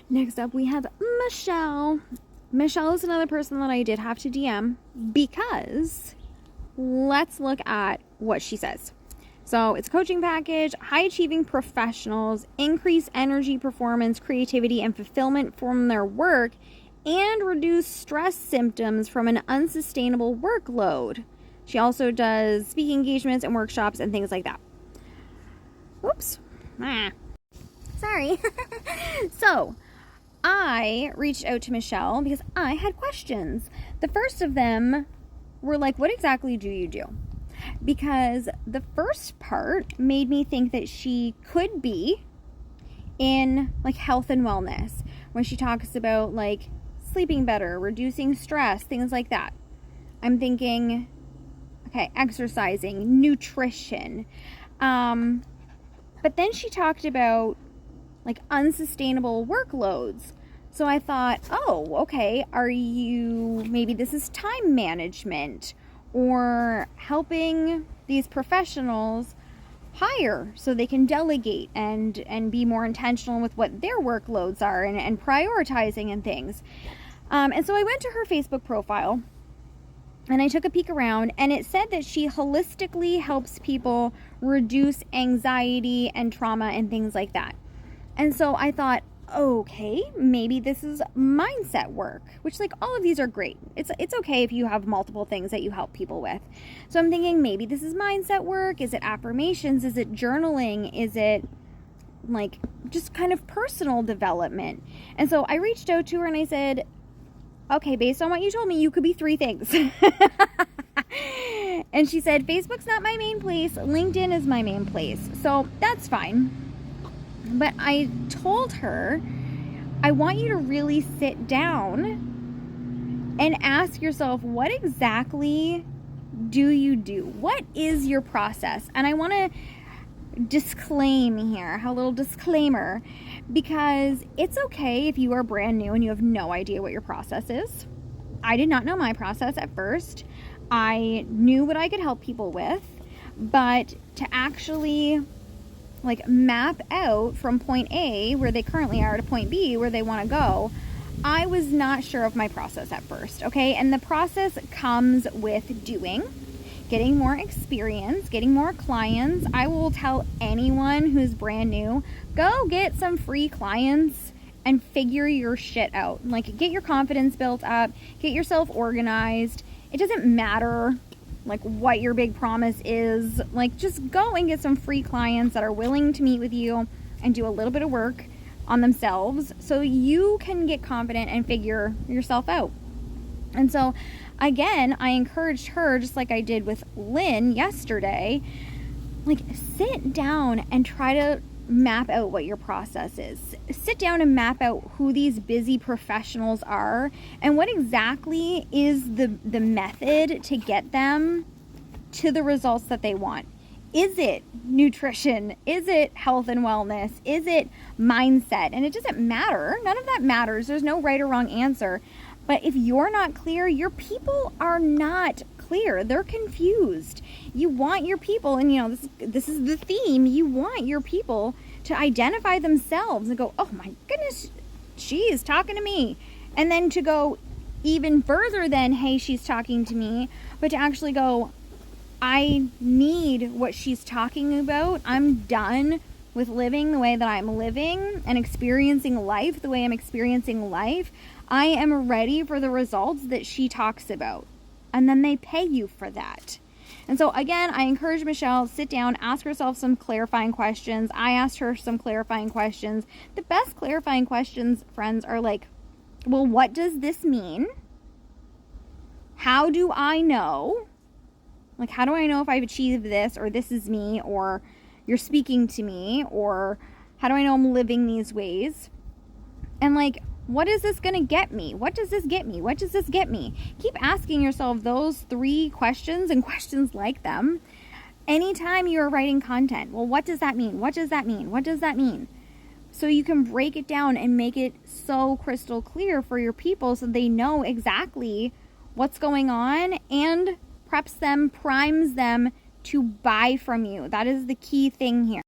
Next up, we have Michelle. Michelle is another person that I did have to DM because let's look at what she says. So it's a coaching package, high achieving professionals, increase energy, performance, creativity, and fulfillment from their work, and reduce stress symptoms from an unsustainable workload. She also does speaking engagements and workshops and things like that. Whoops. Sorry. So I reached out to Michelle because I had questions. The first of them were like, what exactly do you do? Because the first part made me think that she could be in like health and wellness, when she talks about like sleeping better, reducing stress, things like that. I'm thinking, okay, exercising, nutrition. But then she talked about like unsustainable workloads. So I thought, oh, okay, maybe this is time management, or helping these professionals hire so they can delegate and be more intentional with what their workloads are and prioritizing and things. And so I went to her Facebook profile and I took a peek around, and it said that she holistically helps people reduce anxiety and trauma and things like that. And so I thought, okay, maybe this is mindset work, which like all of these are great. It's okay if you have multiple things that you help people with. So I'm thinking maybe this is mindset work. Is it affirmations? Is it journaling? Is it like just kind of personal development? And so I reached out to her and I said, okay, based on what you told me, you could be 3 things. And she said, Facebook's not my main place. LinkedIn is my main place. So that's fine. But I told her, I want you to really sit down and ask yourself, what exactly do you do? What is your process? And I want to disclaim here, a little disclaimer, because it's okay if you are brand new and you have no idea what your process is. I did not know my process at first. I knew what I could help people with, but to actually like map out from point A, where they currently are, to point B, where they want to go, I was not sure of my process at first, okay? And the process comes with doing, getting more experience, getting more clients. I will tell anyone who's brand new, go get some free clients and figure your shit out. Like, get your confidence built up, get yourself organized. It doesn't matter like what your big promise is. Like, just go and get some free clients that are willing to meet with you and do a little bit of work on themselves so you can get confident and figure yourself out. And so again, I encouraged her, just like I did with Lynn yesterday, like sit down and try to map out what your process is. Sit down and map out who these busy professionals are and what exactly is the method to get them to the results that they want. Is it nutrition? Is it health and wellness? Is it mindset? And it doesn't matter. None of that matters. There's no right or wrong answer. But if you're not clear, your people are not clear. They're confused. You want your people, and you know, this is the theme, you want your people to identify themselves and go, oh my goodness, she is talking to me. And then to go even further than, hey, she's talking to me, but to actually go, I need what she's talking about. I'm done with living the way that I'm living and experiencing life the way I'm experiencing life. I am ready for the results that she talks about. And then they pay you for that. And so again, I encourage Michelle, sit down, ask herself some clarifying questions. I asked her some clarifying questions. The best clarifying questions, friends, are like, well, what does this mean? How do I know? Like, how do I know if I've achieved this, or this is me, or you're speaking to me, or how do I know I'm living these ways? And like, what is this going to get me? What does this get me? What does this get me? Keep asking yourself those 3 questions and questions like them anytime you are writing content. Well, what does that mean? What does that mean? What does that mean? So you can break it down and make it so crystal clear for your people so they know exactly what's going on, and preps them, primes them to buy from you. That is the key thing here.